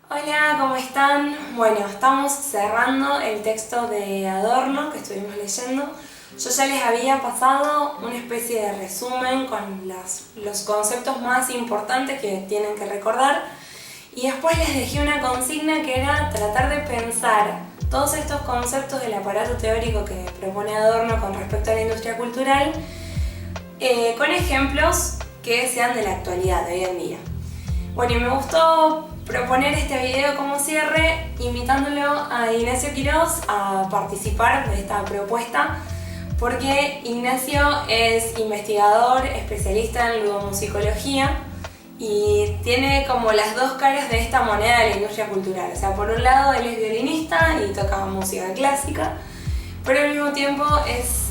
Hola, ¿cómo están? Bueno, estamos cerrando el texto de Adorno que estuvimos leyendo. Yo ya les había pasado una especie de resumen con los conceptos más importantes que tienen que recordar y después les dejé una consigna que era tratar de pensar todos estos conceptos del aparato teórico que propone Adorno con respecto a la industria cultural con ejemplos que sean de la actualidad, de hoy en día. Bueno, y me gustó proponer este video como cierre, invitándolo a Ignacio Quirós a participar de esta propuesta, porque Ignacio es investigador, especialista en ludomusicología y tiene como las dos caras de esta moneda de la industria cultural. O sea, por un lado él es violinista y toca música clásica, pero al mismo tiempo es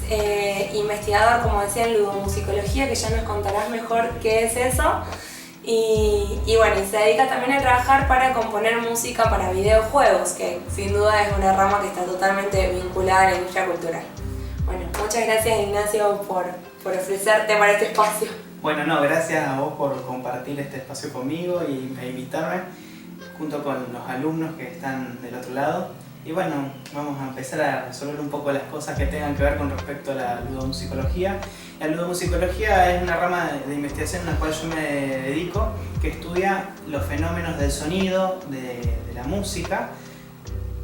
investigador, como decía, en ludomusicología, que ya nos contarás mejor qué es eso. Y bueno, y se dedica también a trabajar para componer música para videojuegos, que sin duda es una rama que está totalmente vinculada a la industria cultural. Bueno, muchas gracias Ignacio por ofrecerte para este espacio. Bueno, no, gracias a vos por compartir este espacio conmigo e invitarme junto con los alumnos que están del otro lado. Y bueno, vamos a empezar a resolver un poco las cosas que tengan que ver con respecto a la ludomusicología. La ludomusicología es una rama de investigación en la cual yo me dedico, que estudia los fenómenos del sonido, de la música,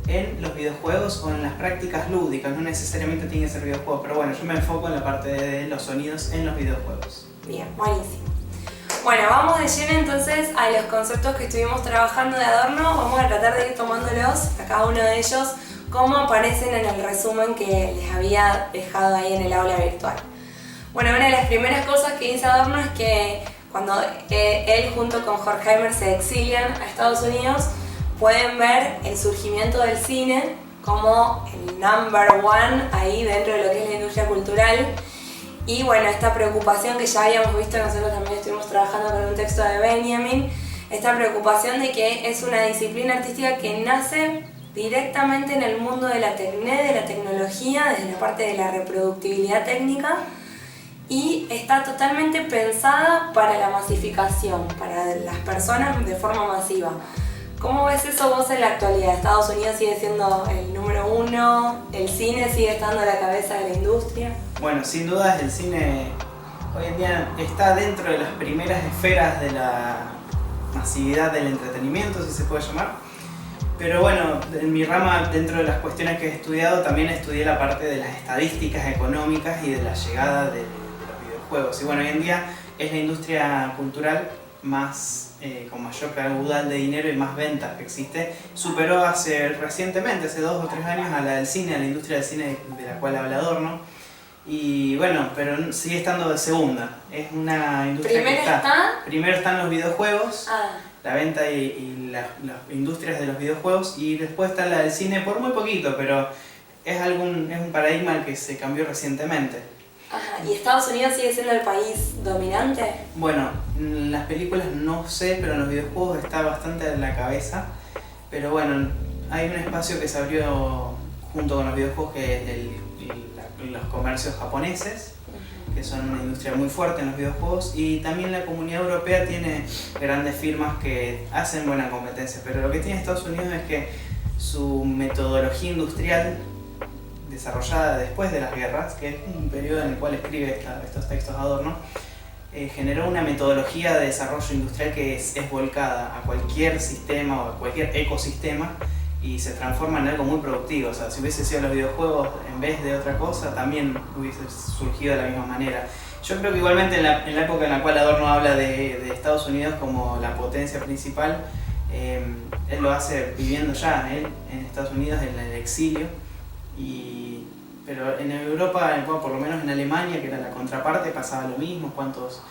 en los videojuegos o en las prácticas lúdicas. No necesariamente tiene que ser videojuegos, pero bueno, yo me enfoco en la parte de los sonidos en los videojuegos. Bien, buenísimo. Bueno, vamos de lleno entonces a los conceptos que estuvimos trabajando de Adorno. Vamos a tratar de ir tomándolos a cada uno de ellos como aparecen en el resumen que les había dejado ahí en el aula virtual. Bueno, una de las primeras cosas que dice Adorno es que cuando él junto con Horkheimer se exilian a Estados Unidos, pueden ver el surgimiento del cine como el number one ahí dentro de lo que es la industria cultural. Y bueno, esta preocupación que ya habíamos visto, nosotros también estuvimos trabajando con un texto de Benjamin, esta preocupación de que es una disciplina artística que nace directamente en el mundo de la tecnología, desde la parte de la reproductibilidad técnica, y está totalmente pensada para la masificación, para las personas de forma masiva. ¿Cómo ves eso vos en la actualidad? ¿Estados Unidos sigue siendo el número uno? ¿El cine sigue estando a la cabeza de la industria? Bueno, sin duda el cine hoy en día está dentro de las primeras esferas de la masividad del entretenimiento, si se puede llamar. Pero bueno, en mi rama, dentro de las cuestiones que he estudiado, también estudié la parte de las estadísticas económicas y de la llegada de los videojuegos. Y bueno, hoy en día es la industria cultural con mayor caudal de dinero y más ventas que existe. Superó recientemente, hace 2 o 3 años, a la del cine, a la industria del cine de la cual habla Adorno. Y bueno, pero sigue estando de segunda. Es una industria primero están los videojuegos, la venta y las industrias de los videojuegos, y después está la del cine por muy poquito, pero es un paradigma que se cambió recientemente. Ajá. ¿Y Estados Unidos sigue siendo el país dominante? Bueno, en las películas no sé, pero en los videojuegos está bastante en la cabeza. Pero bueno, hay un espacio que se abrió junto con los videojuegos, que es los comercios japoneses, que son una industria muy fuerte en los videojuegos, y también la Comunidad Europea tiene grandes firmas que hacen buena competencia. Pero lo que tiene Estados Unidos es que su metodología industrial, desarrollada después de las guerras, que es un periodo en el cual escribe estos textos Adorno, generó una metodología de desarrollo industrial que es volcada a cualquier sistema o a cualquier ecosistema y se transforma en algo muy productivo. O sea, si hubiese sido los videojuegos en vez de otra cosa, también hubiese surgido de la misma manera. Yo creo que igualmente en la época en la cual Adorno habla de Estados Unidos como la potencia principal, él lo hace viviendo ya en Estados Unidos, en el exilio. Pero en Europa, por lo menos en Alemania, que era la contraparte, pasaba lo mismo. Cuántos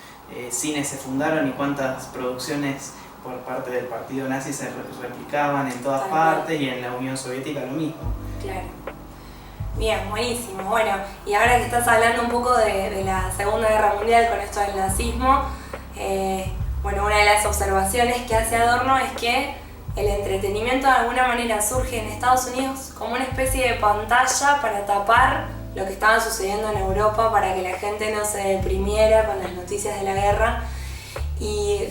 cines se fundaron y cuántas producciones por parte del partido nazi se replicaban en todas partes, y en la Unión Soviética lo mismo. Claro. Bien, buenísimo. Bueno, y ahora que estás hablando un poco de la Segunda Guerra Mundial con esto del nazismo, bueno, una de las observaciones que hace Adorno es que el entretenimiento de alguna manera surge en Estados Unidos como una especie de pantalla para tapar lo que estaba sucediendo en Europa, para que la gente no se deprimiera con las noticias de la guerra. Y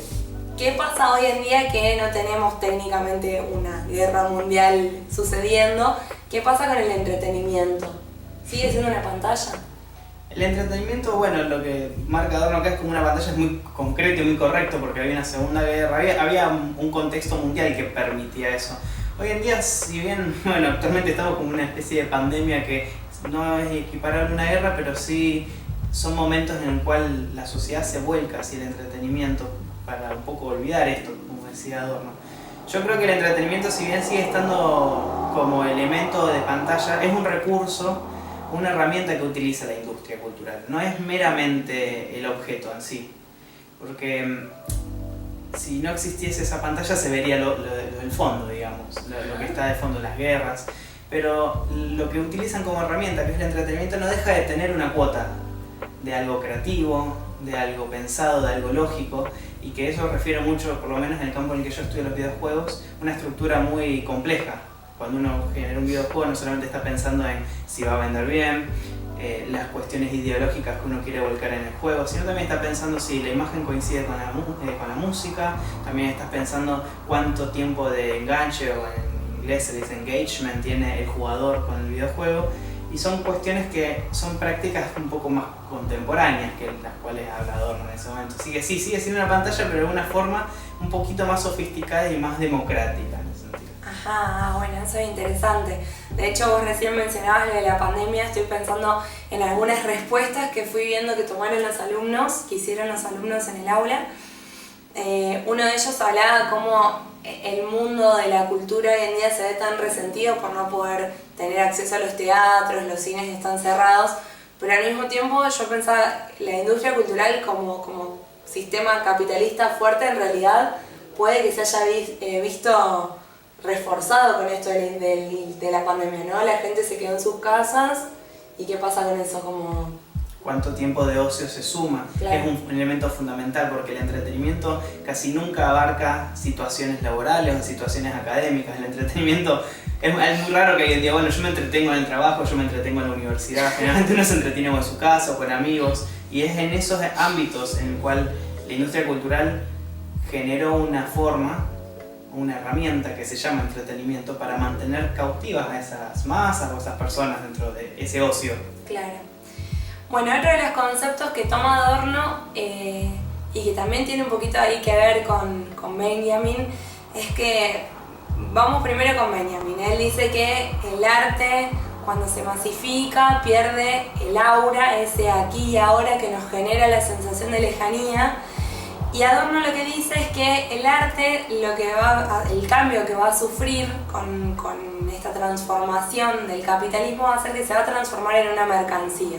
¿qué pasa hoy en día que no tenemos técnicamente una guerra mundial sucediendo? ¿Qué pasa con el entretenimiento? ¿Sigue siendo una pantalla? El entretenimiento, bueno, lo que marca Adorno acá es como una pantalla, es muy concreto y muy correcto porque había una segunda guerra, había un contexto mundial que permitía eso. Hoy en día, si bien, bueno, actualmente estamos como una especie de pandemia que no es equiparable a una guerra, pero sí son momentos en el cual la sociedad se vuelca hacia el entretenimiento para un poco olvidar esto, como decía Adorno. Yo creo que el entretenimiento, si bien sigue estando como elemento de pantalla, es un recurso, una herramienta que utiliza la industria cultural. No es meramente el objeto en sí, porque si no existiese esa pantalla se vería lo del fondo, digamos, lo que está de fondo, las guerras. Pero lo que utilizan como herramienta, que es el entretenimiento, no deja de tener una cuota de algo creativo, de algo pensado, de algo lógico, y que eso refiere mucho, por lo menos en el campo en el que yo estudio los videojuegos, una estructura muy compleja. Cuando uno genera un videojuego no solamente está pensando en si va a vender bien, las cuestiones ideológicas que uno quiere volcar en el juego, sino también está pensando si la imagen coincide con la música, también estás pensando cuánto tiempo de enganche, o en inglés se dice engagement, tiene el jugador con el videojuego, y son cuestiones que son prácticas un poco más contemporáneas que las cuales habla Adorno en ese momento. Así que sí, sigue siendo una pantalla, pero de una forma un poquito más sofisticada y más democrática en ese sentido. Ajá, bueno, eso es interesante. De hecho, vos recién mencionabas lo de la pandemia, estoy pensando en algunas respuestas que fui viendo que tomaron los alumnos, que hicieron los alumnos en el aula. Uno de ellos hablaba cómo el mundo de la cultura hoy en día se ve tan resentido por no poder tener acceso a los teatros, los cines están cerrados, pero al mismo tiempo yo pensaba, la industria cultural como sistema capitalista fuerte en realidad puede que se haya visto reforzado con esto de la pandemia, ¿no? La gente se quedó en sus casas y ¿qué pasa con eso? Cuánto tiempo de ocio se suma, claro. Es un elemento fundamental porque el entretenimiento casi nunca abarca situaciones laborales o situaciones académicas. El entretenimiento es muy raro que hoy en día, bueno, yo me entretengo en el trabajo, yo me entretengo en la universidad, generalmente uno se entretiene en su casa o con amigos, y es en esos ámbitos en el cual la industria cultural generó una forma, una herramienta que se llama entretenimiento para mantener cautivas a esas masas o a esas personas dentro de ese ocio. Claro. Bueno, otro de los conceptos que toma Adorno y que también tiene un poquito ahí que ver con Benjamin es que, vamos primero con Benjamin, él dice que el arte cuando se masifica pierde el aura, ese aquí y ahora que nos genera la sensación de lejanía, y Adorno lo que dice es que el arte, el cambio que va a sufrir con esta transformación del capitalismo va a ser que se va a transformar en una mercancía.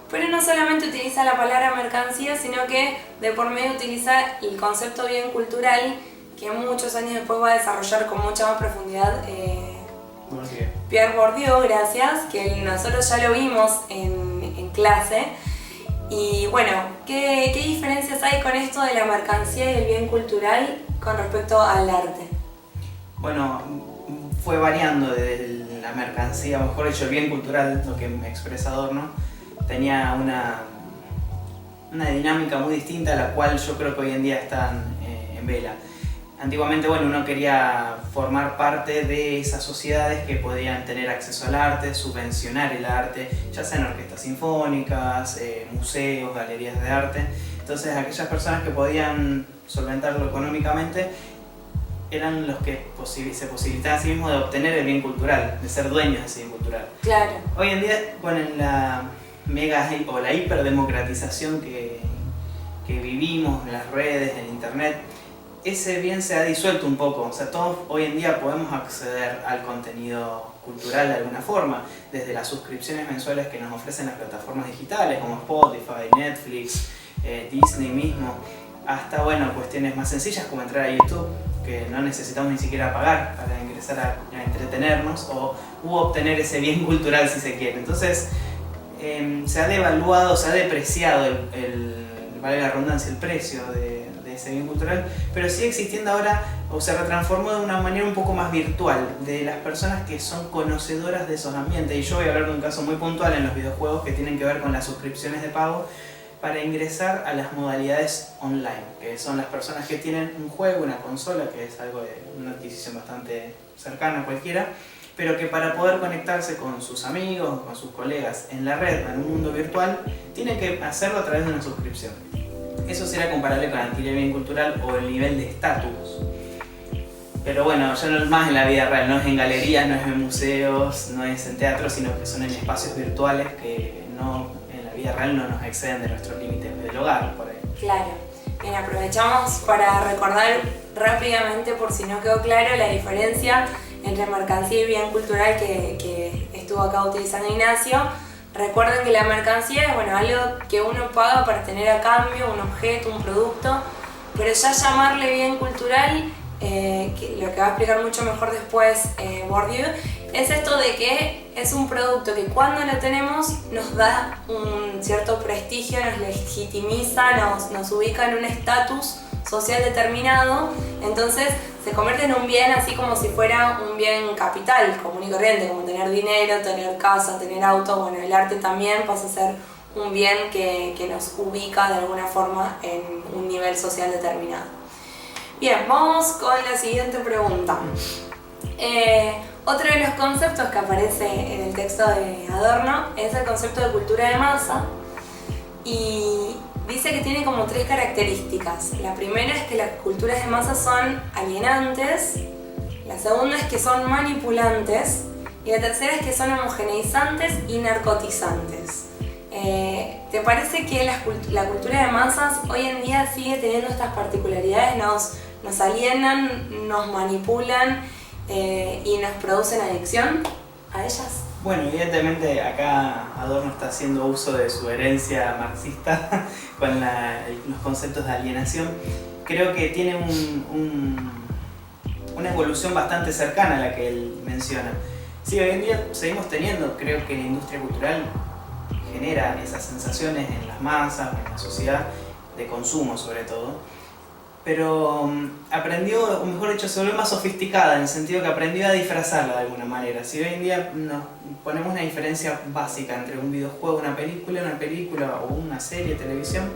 Pero no solamente utiliza la palabra mercancía, sino que de por medio utiliza el concepto bien cultural que muchos años después va a desarrollar con mucha más profundidad Pierre Bourdieu, gracias, que nosotros ya lo vimos en clase. Y bueno, ¿qué diferencias hay con esto de la mercancía y el bien cultural con respecto al arte? Bueno, fue variando desde la mercancía, mejor dicho, el bien cultural, lo que me expresa Adorno, tenía una dinámica muy distinta a la cual yo creo que hoy en día están en vela. Antiguamente, bueno, uno quería formar parte de esas sociedades que podían tener acceso al arte, subvencionar el arte, ya sean orquestas sinfónicas, museos, galerías de arte. Entonces, aquellas personas que podían solventarlo económicamente eran los que se posibilitaban a sí mismos de obtener el bien cultural, de ser dueños de ese bien cultural. Claro. Hoy en día, con la mega o la hiperdemocratización que vivimos en las redes, en internet, ese bien se ha disuelto un poco. O sea, todos hoy en día podemos acceder al contenido cultural de alguna forma, desde las suscripciones mensuales que nos ofrecen las plataformas digitales como Spotify, Netflix, Disney mismo, hasta bueno, cuestiones más sencillas como entrar a YouTube, que no necesitamos ni siquiera pagar para ingresar a entretenernos u obtener ese bien cultural si se quiere. Entonces, se ha devaluado, se ha depreciado vale la redundancia, el precio de ese bien cultural, pero sigue existiendo ahora, o se retransformó de una manera un poco más virtual, de las personas que son conocedoras de esos ambientes. Y yo voy a hablar de un caso muy puntual en los videojuegos que tienen que ver con las suscripciones de pago, para ingresar a las modalidades online, que son las personas que tienen un juego, una consola, que es algo de una adquisición bastante cercana a cualquiera, pero que para poder conectarse con sus amigos, con sus colegas en la red, en un mundo virtual, tienen que hacerlo a través de una suscripción. Eso será comparable con adquirir bien cultural o el nivel de estatus. Pero bueno, ya no es más en la vida real, no es en galerías, no es en museos, no es en teatros, sino que son en espacios virtuales que no, en la vida real no nos exceden de nuestros límites del hogar, por ahí. Claro. Bien, aprovechamos para recordar rápidamente, por si no quedó claro, la diferencia entre mercancía y bien cultural que estuvo acá utilizando Ignacio. Recuerden que la mercancía es algo que uno paga para tener a cambio un objeto, un producto, pero ya llamarle bien cultural, que lo que va a explicar mucho mejor después Bourdieu, es esto de que es un producto que cuando lo tenemos nos da un cierto prestigio, nos legitimiza, nos ubica en un estatus social determinado, entonces se convierte en un bien así como si fuera un bien capital, común y corriente, como tener dinero, tener casa, tener auto. Bueno, el arte también pasa a ser un bien que nos ubica de alguna forma en un nivel social determinado. Bien, vamos con la siguiente pregunta. Otro de los conceptos que aparece en el texto de Adorno es el concepto de cultura de masa, y dice que tiene como 3 características. La primera es que las culturas de masa son alienantes, la segunda es que son manipulantes y la tercera es que son homogeneizantes y narcotizantes. ¿Te parece que la cultura de masas hoy en día sigue teniendo estas particularidades? Nos alienan, nos manipulan y nos producen adicción a ellas. Bueno, evidentemente acá Adorno está haciendo uso de su herencia marxista con los conceptos de alienación. Creo que tiene una evolución bastante cercana a la que él menciona. Sí, hoy en día seguimos teniendo, creo que la industria cultural genera esas sensaciones en las masas, en la sociedad, de consumo sobre todo. Pero aprendió, o mejor dicho, se volvió más sofisticada en el sentido que aprendió a disfrazarla de alguna manera. Si hoy en día nos ponemos una diferencia básica entre un videojuego, una película o una serie de televisión,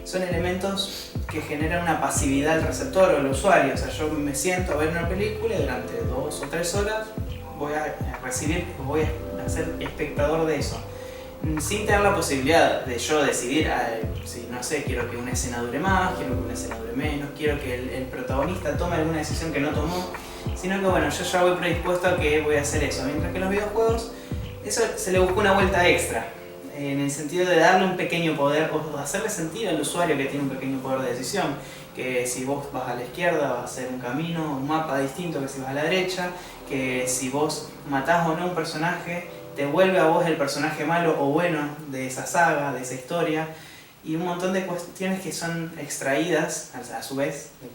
son elementos que generan una pasividad al receptor o al usuario. O sea, yo me siento a ver una película y durante 2 o 3 horas voy a ser espectador de eso, sin tener la posibilidad de yo decidir si, no sé, quiero que una escena dure más, quiero que una escena dure menos, quiero que el protagonista tome alguna decisión que no tomó, sino que bueno, yo ya voy predispuesto a que voy a hacer eso. Mientras que en los videojuegos eso se le busca una vuelta extra, en el sentido de darle un pequeño poder o hacerle sentir al usuario que tiene un pequeño poder de decisión, que si vos vas a la izquierda va a ser un camino, un mapa distinto que si vas a la derecha, que si vos matás o no un personaje te vuelve a vos el personaje malo o bueno de esa saga, de esa historia, y un montón de cuestiones que son extraídas a su vez de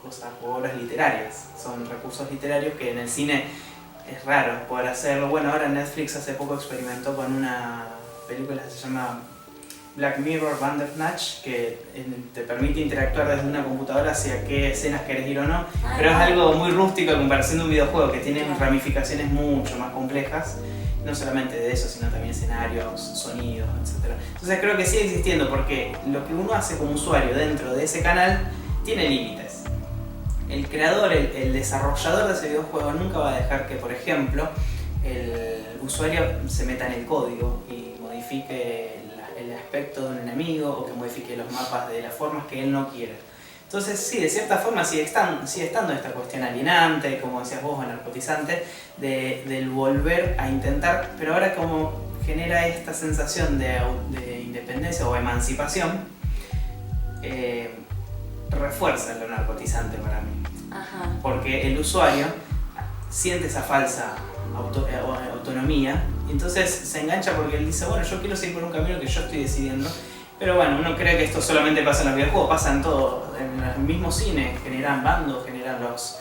cosas o obras literarias. Son recursos literarios que en el cine es raro poder hacerlo. Bueno, ahora Netflix hace poco experimentó con una película que se llama Black Mirror Bandersnatch, que te permite interactuar desde una computadora hacia qué escenas querés ir o no, pero es algo muy rústico en comparación de un videojuego que tiene ramificaciones mucho más complejas, no solamente de eso, sino también escenarios, sonidos, etc. Entonces creo que sigue existiendo, porque lo que uno hace como usuario dentro de ese canal tiene límites. El creador, el desarrollador de ese videojuego nunca va a dejar que, por ejemplo, el usuario se meta en el código y modifique el aspecto de un enemigo o que modifique los mapas de las formas que él no quiera. Entonces sí, de cierta forma sigue estando esta cuestión alienante, como decías vos, narcotizante, del volver a intentar, pero ahora como genera esta sensación de independencia o emancipación, refuerza lo narcotizante para mí. Ajá. Porque el usuario siente esa falsa autonomía y entonces se engancha porque él dice, bueno, yo quiero seguir por un camino que yo estoy decidiendo. Pero bueno, uno cree que esto solamente pasa en los videojuegos, pasa en todo. En el mismo cine generan bandos, generan los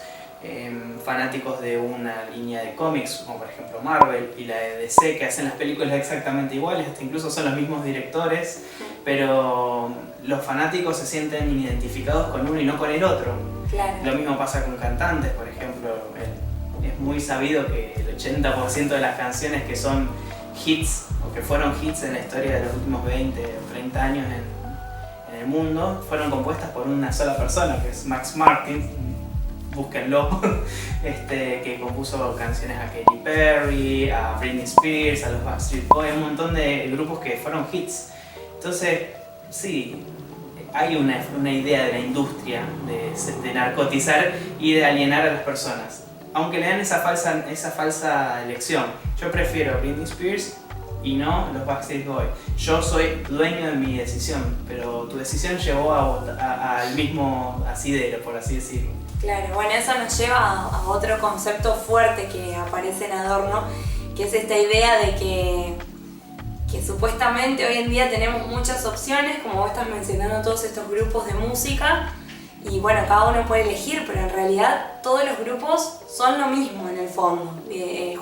fanáticos de una línea de cómics, como por ejemplo Marvel y la de DC, que hacen las películas exactamente iguales, hasta incluso son los mismos directores, pero los fanáticos se sienten identificados con uno y no con el otro. Claro. Lo mismo pasa con cantantes, por ejemplo. Es muy sabido que el 80% de las canciones que son hits, o que fueron hits en la historia de los últimos 20 o 30 años en el mundo, fueron compuestas por una sola persona, que es Max Martin, búsquenlo, que compuso canciones a Katy Perry, a Britney Spears, a los Backstreet Boys, un montón de grupos que fueron hits. Entonces, sí, hay una idea de la industria de narcotizar y de alienar a las personas. Aunque le dan esa falsa elección. Yo prefiero Britney Spears y no los Backstreet Boys. Yo soy dueño de mi decisión, pero tu decisión llevó al mismo asidero, por así decirlo. Claro, bueno, eso nos lleva a otro concepto fuerte que aparece en Adorno, que es esta idea de que supuestamente hoy en día tenemos muchas opciones, como vos estás mencionando todos estos grupos de música, y bueno, cada uno puede elegir, pero en realidad todos los grupos son lo mismo en el fondo.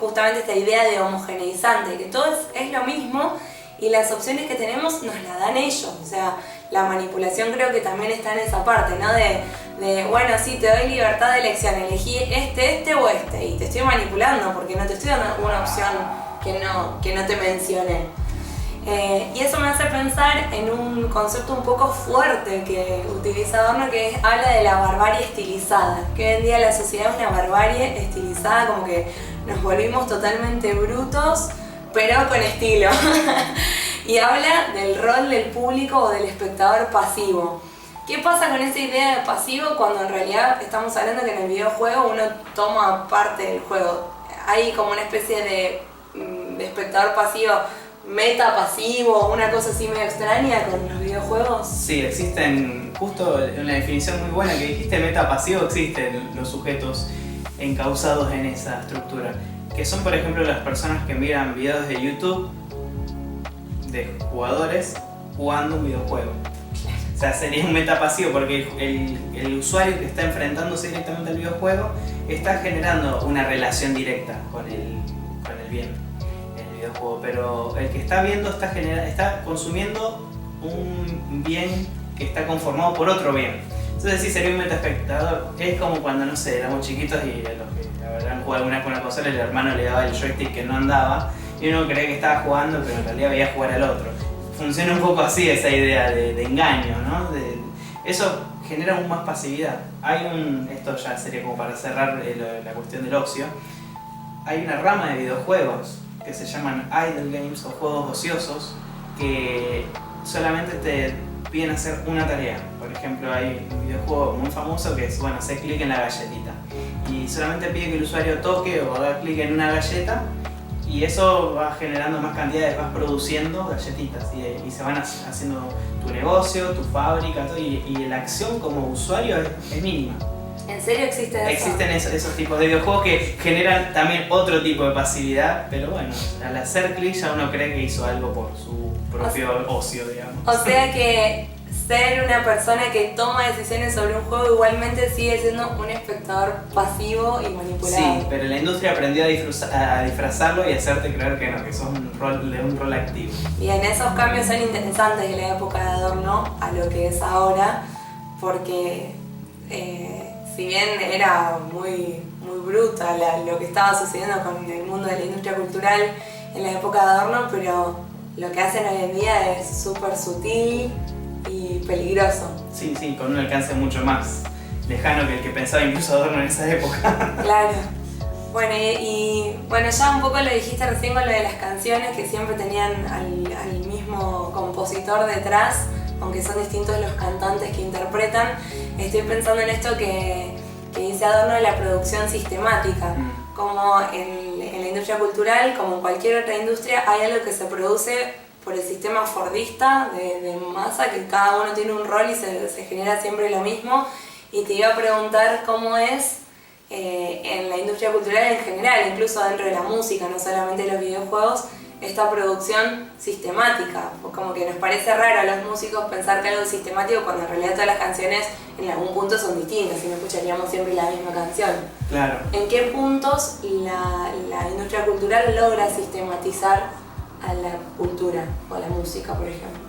Justamente esta idea de homogeneizante, que todo es lo mismo y las opciones que tenemos nos las dan ellos. O sea, la manipulación creo que también está en esa parte, ¿no? De bueno, sí, te doy libertad de elección, elegí este o este, y te estoy manipulando porque no te estoy dando una opción que no te mencioné. Y eso me hace pensar en un concepto un poco fuerte que utiliza Adorno, que habla de la barbarie estilizada. Que hoy en día la sociedad es una barbarie estilizada, como que nos volvimos totalmente brutos, pero con estilo. Y habla del rol del público o del espectador pasivo. ¿Qué pasa con esa idea de pasivo cuando en realidad estamos hablando que en el videojuego uno toma parte del juego? Hay como una especie de espectador pasivo, meta pasivo, una cosa así medio extraña con los videojuegos. Sí, existen, justo una definición muy buena que dijiste, meta pasivo, existen los sujetos encausados en esa estructura, que son por ejemplo las personas que miran videos de YouTube de jugadores jugando un videojuego. O sea, sería un meta pasivo porque el usuario que está enfrentándose directamente al videojuego está generando una relación directa con el bien en el videojuego, pero el que está viendo está consumiendo un bien que está conformado por otro bien. Entonces sí, sería un meta espectador. Es como cuando, no sé, éramos chiquitos y los que habrán jugado alguna vez con una consola, el hermano le daba el joystick que no andaba y uno creía que estaba jugando, pero en realidad veía jugar al otro. Funciona un poco así esa idea de engaño, ¿no? Eso genera aún más pasividad. Esto ya sería como para cerrar la cuestión del ocio. Hay una rama de videojuegos que se llaman idle games o juegos ociosos que solamente te piden hacer una tarea. Por ejemplo, hay un videojuego muy famoso que es, bueno, hacer clic en la galletita y solamente pide que el usuario toque o haga clic en una galleta y eso va generando más cantidades, vas produciendo galletitas y se van haciendo tu negocio, tu fábrica, todo, y la acción como usuario es mínima. ¿En serio existe eso? Existen esos tipos de videojuegos que generan también otro tipo de pasividad, pero bueno, al hacer clic ya uno cree que hizo algo por su propio ocio, digamos. O sea que ser una persona que toma decisiones sobre un juego igualmente sigue siendo un espectador pasivo y manipulado. Sí, pero la industria aprendió a disfrazarlo y hacerte creer que no, que sos un rol activo. Y en esos cambios son interesantes de la época de Adorno a lo que es ahora, porque si bien era muy bruta lo que estaba sucediendo con el mundo de la industria cultural en la época de Adorno, pero lo que hacen hoy en día es súper sutil y peligroso. Sí, con un alcance mucho más lejano que el que pensaba incluso Adorno en esa época. Claro. Bueno, y bueno, ya un poco lo dijiste recién con lo de las canciones, que siempre tenían al mismo compositor detrás, aunque son distintos los cantantes que interpretan. Estoy pensando en esto que dice Adorno de la producción sistemática. Como en la industria cultural, como en cualquier otra industria, hay algo que se produce por el sistema fordista de masa, que cada uno tiene un rol y se genera siempre lo mismo. Y te iba a preguntar cómo es en la industria cultural en general, incluso dentro de la música, no solamente los videojuegos, esta producción sistemática. Como que nos parece raro a los músicos pensar que algo es sistemático cuando en realidad todas las canciones en algún punto son distintas y no escucharíamos siempre la misma canción. Claro. ¿En qué puntos la industria cultural logra sistematizar a la cultura o a la música, por ejemplo?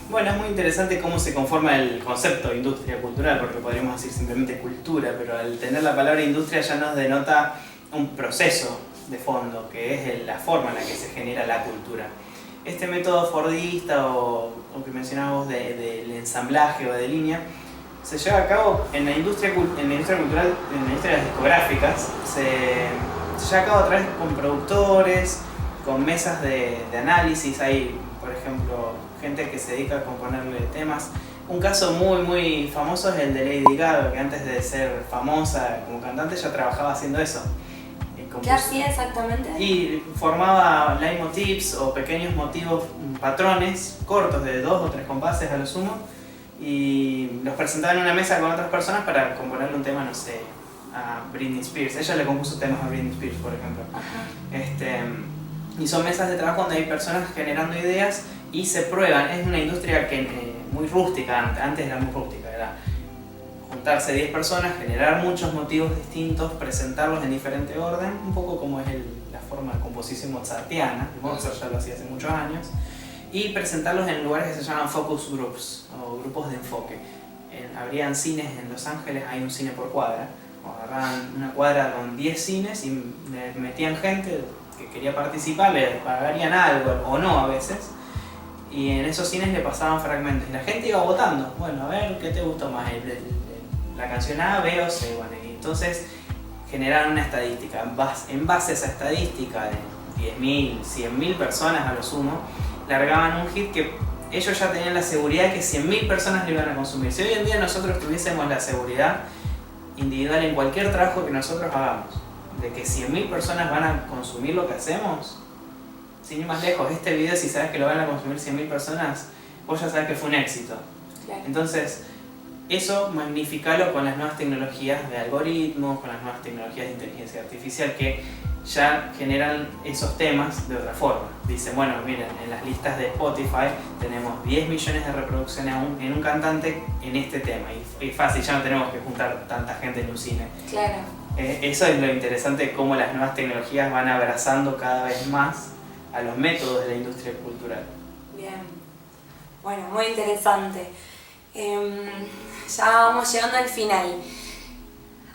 Bueno, es muy interesante cómo se conforma el concepto de industria cultural, porque podríamos decir simplemente cultura, pero al tener la palabra industria ya nos denota un proceso de fondo, que es la forma en la que se genera la cultura. Este método fordista o que mencionábamos del ensamblaje o de línea, se lleva a cabo en la industria cultural, en la industria de las discográficas, se lleva a cabo a través con productores, con mesas de análisis. Hay, por ejemplo, gente que se dedica a componerle temas. Un caso muy famoso es el de Lady Gaga, que antes de ser famosa como cantante ya trabajaba haciendo eso. ¿Qué hacía exactamente? Y formaba leitmotivs o pequeños motivos, patrones cortos de 2 o 3 compases a lo sumo, y los presentaba en una mesa con otras personas para componerle un tema, no sé, a Britney Spears. Ella le compuso temas a Britney Spears, por ejemplo. Y son mesas de trabajo donde hay personas generando ideas y se prueban. Es una industria que muy rústica, antes era muy rústica, era juntarse 10 personas, generar muchos motivos distintos, presentarlos en diferente orden, un poco como es la forma de composición mozartiana. Mozart ya lo hacía hace muchos años, y presentarlos en lugares que se llaman focus groups o grupos de enfoque. Habrían cines en Los Ángeles, hay un cine por cuadra, agarraban una cuadra con 10 cines y metían gente que quería participar, le pagarían algo o no a veces, y en esos cines le pasaban fragmentos y la gente iba votando. Bueno, a ver, ¿qué te gustó más? La canción A, B o C. Bueno, y entonces generaron una estadística. En base a esa estadística de 10.000, 100.000 personas a lo sumo, largaban un hit que ellos ya tenían la seguridad de que 100.000 personas lo iban a consumir. Si hoy en día nosotros tuviésemos la seguridad individual en cualquier trabajo que nosotros hagamos, de que 100.000 personas van a consumir lo que hacemos, sin ir más lejos, este video, si sabes que lo van a consumir 100.000 personas, vos ya sabes que fue un éxito. Claro. Entonces, eso magnificalo con las nuevas tecnologías de algoritmos, con las nuevas tecnologías de inteligencia artificial que ya generan esos temas de otra forma. Dicen, bueno, miren, en las listas de Spotify tenemos 10 millones de reproducciones en un cantante en este tema. Y fácil, ya no tenemos que juntar tanta gente en un cine. Claro. Eso es lo interesante, cómo las nuevas tecnologías van abrazando cada vez más a los métodos de la industria cultural. Bien. Bueno, muy interesante. Ya vamos llegando al final.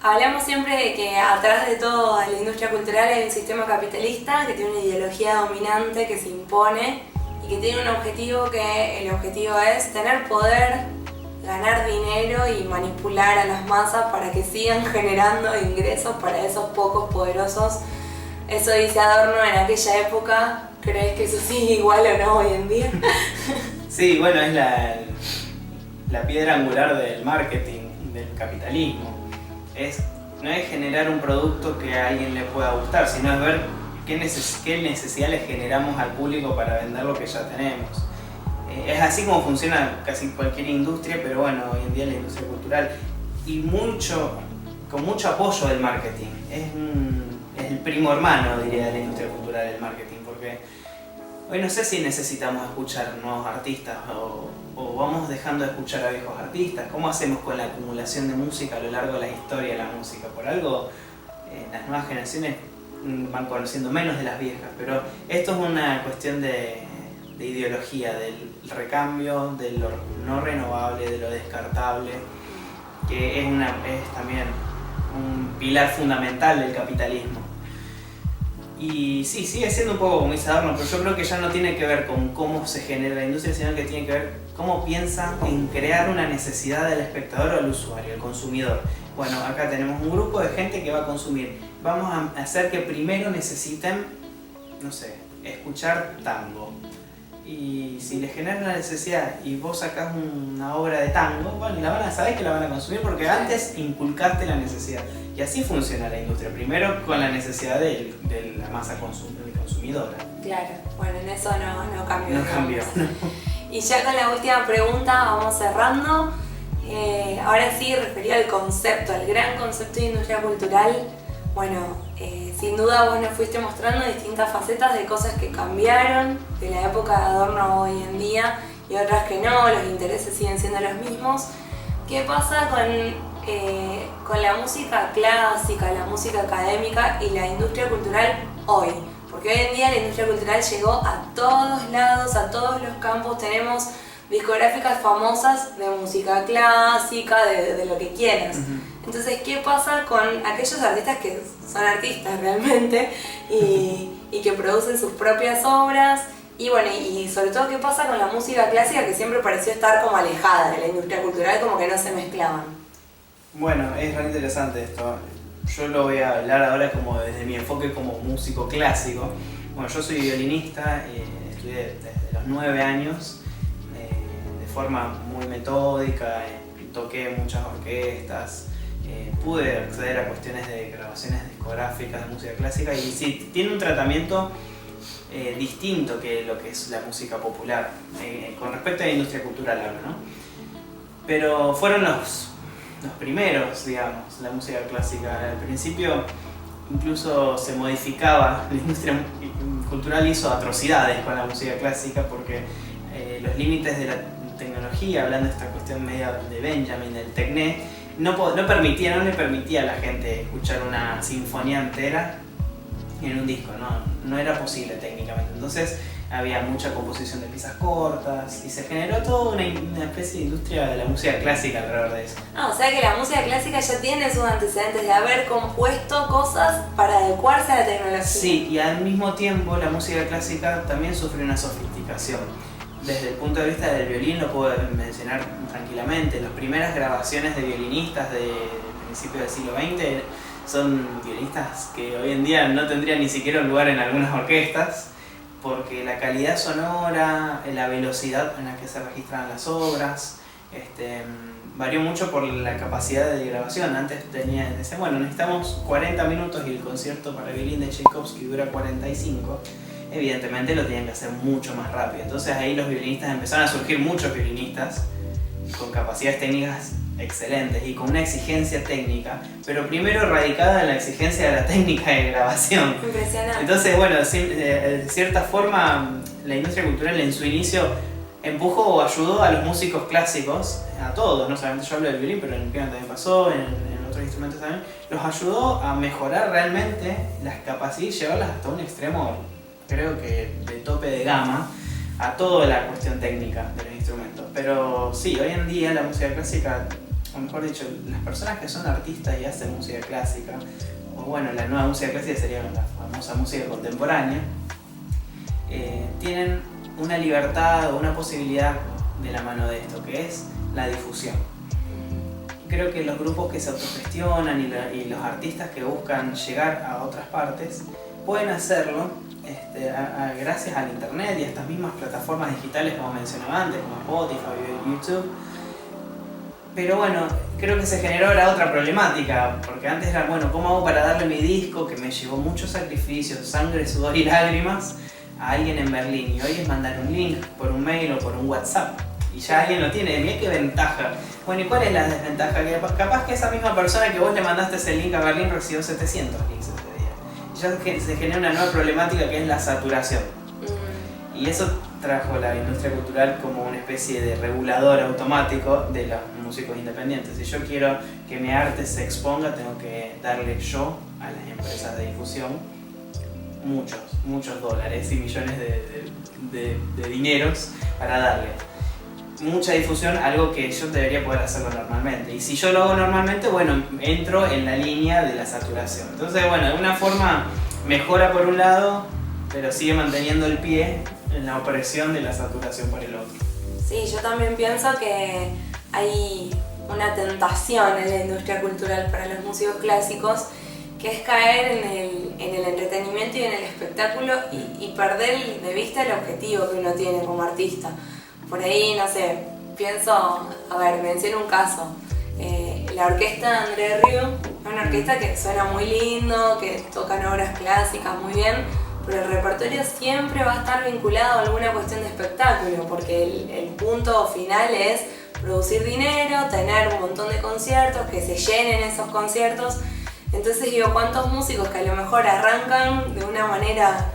Hablamos siempre de que atrás de toda la industria cultural hay un sistema capitalista que tiene una ideología dominante que se impone y que tiene un objetivo, que el objetivo es tener poder, ganar dinero y manipular a las masas para que sigan generando ingresos para esos pocos poderosos. Eso dice Adorno en aquella época. ¿Crees que eso sigue igual o no hoy en día? Sí, bueno, es la piedra angular del marketing, del capitalismo. No es generar un producto que a alguien le pueda gustar, sino es ver qué necesidad le generamos al público para vender lo que ya tenemos. Es así como funciona casi cualquier industria, pero bueno, hoy en día la industria cultural, y con mucho apoyo del marketing. Es el primo hermano, diría, de la industria cultural, el marketing, porque hoy no sé si necesitamos escuchar nuevos artistas o vamos dejando de escuchar a viejos artistas. ¿Cómo hacemos con la acumulación de música a lo largo de la historia de la música? Por algo, las nuevas generaciones van conociendo menos de las viejas, pero esto es una cuestión de ideología, del recambio, de lo no renovable, de lo descartable, que es también un pilar fundamental del capitalismo. Y sí, sigue siendo un poco como dice Adorno, pero yo creo que ya no tiene que ver con cómo se genera la industria, sino que tiene que ver cómo piensa en crear una necesidad del espectador o del usuario, el consumidor. Bueno, acá tenemos un grupo de gente que va a consumir. Vamos a hacer que primero necesiten, no sé, escuchar tango. Y si les genera una necesidad y vos sacás una obra de tango, bueno, sabés que la van a consumir porque antes inculcaste la necesidad. Y así funciona la industria, primero con la necesidad de la masa consumidora. Claro, bueno, en eso no cambió. No cambió. No. Y ya con la última pregunta vamos cerrando. Ahora sí, referido al concepto, al gran concepto de industria cultural. Bueno, sin duda vos nos fuiste mostrando distintas facetas de cosas que cambiaron de la época de Adorno a hoy en día y otras que no, los intereses siguen siendo los mismos. ¿Qué pasa con la música clásica, la música académica y la industria cultural hoy? Porque hoy en día la industria cultural llegó a todos lados, a todos los campos. Tenemos discográficas famosas de música clásica, de lo que quieras. Entonces, ¿qué pasa con aquellos artistas que son artistas realmente y que producen sus propias obras? Y bueno, y sobre todo, ¿qué pasa con la música clásica, que siempre pareció estar como alejada de la industria cultural, como que no se mezclaban? Bueno, es re interesante esto. Yo lo voy a hablar ahora como desde mi enfoque como músico clásico. Bueno, yo soy violinista, estudié desde los 9 años, de forma muy metódica, toqué muchas orquestas, pude acceder a cuestiones de grabaciones discográficas de música clásica y sí, tiene un tratamiento distinto que lo que es la música popular, con respecto a la industria cultural ahora, ¿no? Pero fueron los primeros, digamos, la música clásica. Al principio incluso se modificaba, la industria cultural hizo atrocidades con la música clásica porque los límites de la tecnología, hablando de esta cuestión media de Benjamin, del Tecné, no le permitía a la gente escuchar una sinfonía entera en un disco, no era posible técnicamente. Entonces había mucha composición de piezas cortas y se generó toda una especie de industria de la música clásica alrededor de eso. O sea que la música clásica ya tiene sus antecedentes de haber compuesto cosas para adecuarse a la tecnología. Sí, y al mismo tiempo la música clásica también sufrió una sofisticación. Desde el punto de vista del violín lo puedo mencionar tranquilamente. Las primeras grabaciones de violinistas de principios del siglo XX son violinistas que hoy en día no tendrían ni siquiera un lugar en algunas orquestas, porque la calidad sonora, la velocidad en la que se registran las obras, varió mucho por la capacidad de grabación. Antes decían, bueno, necesitamos 40 minutos y el concierto para violín de Tchaikovsky dura 45. Evidentemente lo tenían que hacer mucho más rápido. Entonces ahí los violinistas empezaron a surgir muchos violinistas con capacidades técnicas excelentes y con una exigencia técnica, pero primero radicada en la exigencia de la técnica de grabación. Impresionante. Entonces, bueno, de cierta forma, la industria cultural en su inicio empujó o ayudó a los músicos clásicos, a todos, no solamente yo hablo del violín, pero en el piano también pasó, en otros instrumentos también, los ayudó a mejorar realmente las capacidades y llevarlas hasta un extremo, creo que de tope de gama, a toda la cuestión técnica de los instrumentos. Pero sí, hoy en día la música clásica, o mejor dicho, las personas que son artistas y hacen música clásica, o bueno, la nueva música clásica sería la famosa música contemporánea, tienen una libertad o una posibilidad de la mano de esto, que es la difusión. Creo que los grupos que se autogestionan y los artistas que buscan llegar a otras partes pueden hacerlo gracias al internet y a estas mismas plataformas digitales como mencionaba antes, como Spotify y YouTube. Pero bueno, creo que se generó ahora otra problemática, porque antes era, bueno, ¿cómo hago para darle mi disco, que me llevó muchos sacrificios, sangre, sudor y lágrimas, a alguien en Berlín? Y hoy es mandar un link por un mail o por un WhatsApp, y ya alguien lo tiene. Mirá qué ventaja. Bueno, ¿y cuál es la desventaja? Que capaz que esa misma persona que vos le mandaste ese link a Berlín recibió 700 links ese día. Y ya se genera una nueva problemática que es la saturación. Y eso trajo la industria cultural como una especie de regulador automático de los músicos independientes. Si yo quiero que mi arte se exponga, tengo que darle yo a las empresas de difusión muchos dólares y millones de dineros para darle mucha difusión, algo que yo debería poder hacerlo normalmente. Y si yo lo hago normalmente, bueno, entro en la línea de la saturación. Entonces, bueno, de alguna forma mejora por un lado, pero sigue manteniendo el pie en la opresión de la saturación por el otro. Sí, yo también pienso que hay una tentación en la industria cultural para los músicos clásicos, que es caer en el entretenimiento y en el espectáculo y perder de vista el objetivo que uno tiene como artista. Por ahí, no sé, pienso, a ver, menciono un caso, la orquesta de André Rieu, es una orquesta que suena muy lindo, que tocan obras clásicas muy bien, pero el repertorio siempre va a estar vinculado a alguna cuestión de espectáculo, porque el punto final es producir dinero, tener un montón de conciertos, que se llenen esos conciertos. Entonces digo, ¿cuántos músicos que a lo mejor arrancan de una manera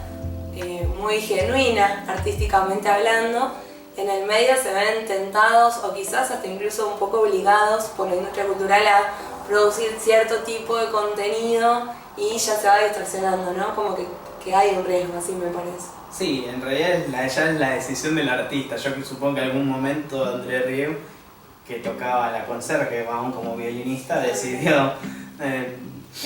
muy genuina, artísticamente hablando, en el medio se ven tentados o quizás hasta incluso un poco obligados por la industria cultural a producir cierto tipo de contenido y ya se va distorsionando, ¿no? Como que hay un riesgo, así me parece. Sí, en realidad ya es la decisión del artista. Yo supongo que en algún momento André Rieu, que tocaba la conserje, aún como violinista, decidió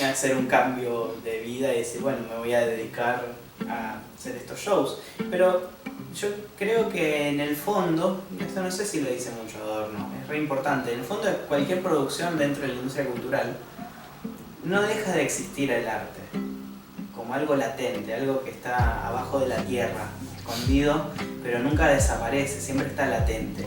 hacer un cambio de vida y decir, bueno, me voy a dedicar a hacer estos shows. Pero yo creo que en el fondo, esto no sé si lo dice mucho Adorno, es re importante, en el fondo de cualquier producción dentro de la industria cultural no deja de existir el arte, como algo latente, algo que está abajo de la tierra, escondido, pero nunca desaparece, siempre está latente.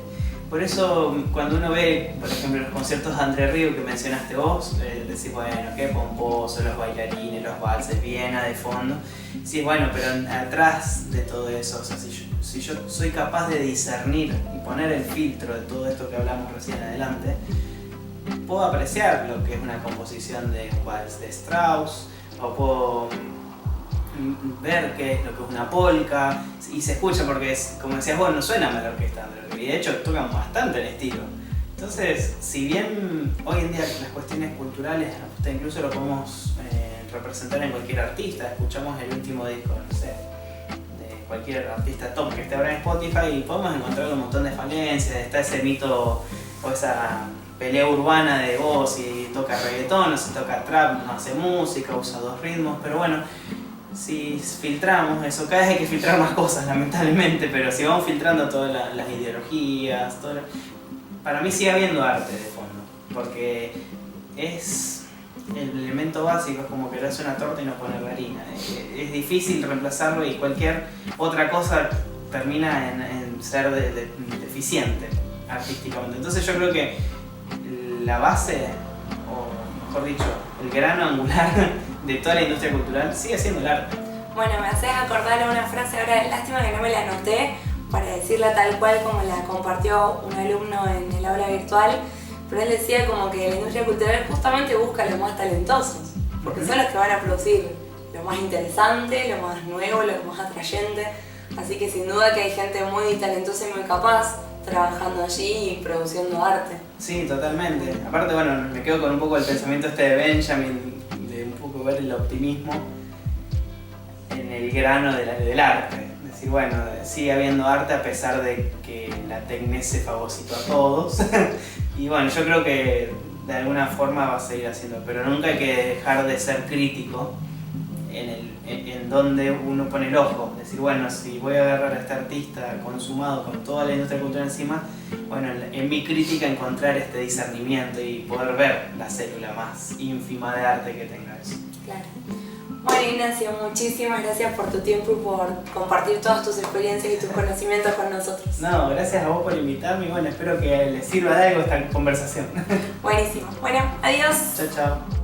Por eso cuando uno ve, por ejemplo, los conciertos de André Rieu que mencionaste vos, decís, bueno, qué pomposo, los bailarines, los valses, Viena de fondo. Sí, bueno, pero atrás de todo eso, o sea, si yo soy capaz de discernir y poner el filtro de todo esto que hablamos recién adelante, puedo apreciar lo que es una composición de un vals de Strauss, o puedo ver qué es lo que es una polka, y se escucha porque, como decías vos, no suena mal la orquesta André Rieu, y de hecho tocan bastante el estilo. Entonces, si bien hoy en día las cuestiones culturales hasta incluso lo podemos representar en cualquier artista, escuchamos el último disco, no sé, de cualquier artista top que esté ahora en Spotify y podemos encontrar un montón de falencias, está ese mito o esa pelea urbana de vos, si toca reggaetón o si toca trap, no hace música, usa dos ritmos, pero bueno, si filtramos eso, cada vez hay que filtrar más cosas lamentablemente, pero si vamos filtrando todas las ideologías, para mí sigue habiendo arte de fondo, porque es el elemento básico, es como quererse una torta y no ponerle harina, es difícil reemplazarlo y cualquier otra cosa termina en ser deficiente artísticamente. Entonces yo creo que la base, o mejor dicho, el grano angular de toda la industria cultural sigue siendo el arte. Bueno, me haces acordar a una frase ahora, lástima que no me la anoté para decirla tal cual como la compartió un alumno en el aula virtual, pero él decía como que la industria cultural justamente busca a los más talentosos, porque son los que van a producir lo más interesante, lo más nuevo, lo más atrayente, así que sin duda que hay gente muy talentosa y muy capaz trabajando allí y produciendo arte. Sí, totalmente. Aparte, bueno, me quedo con un poco el pensamiento este de Benjamin, de un poco ver el optimismo en el grano del arte. Es decir, bueno, sigue habiendo arte a pesar de que la tecné se fagocitó a todos. Y bueno, yo creo que de alguna forma va a seguir haciendo, pero nunca hay que dejar de ser crítico en donde uno pone el ojo. Es decir, bueno, si voy a agarrar a este artista consumado con toda la industria cultural encima, bueno, en mi crítica encontrar este discernimiento y poder ver la célula más ínfima de arte que tenga eso. Claro. Bueno, Ignacio, muchísimas gracias por tu tiempo y por compartir todas tus experiencias y tus conocimientos con nosotros. No, gracias a vos por invitarme y bueno, espero que les sirva de algo esta conversación. Buenísimo. Bueno, adiós. Chao, chao.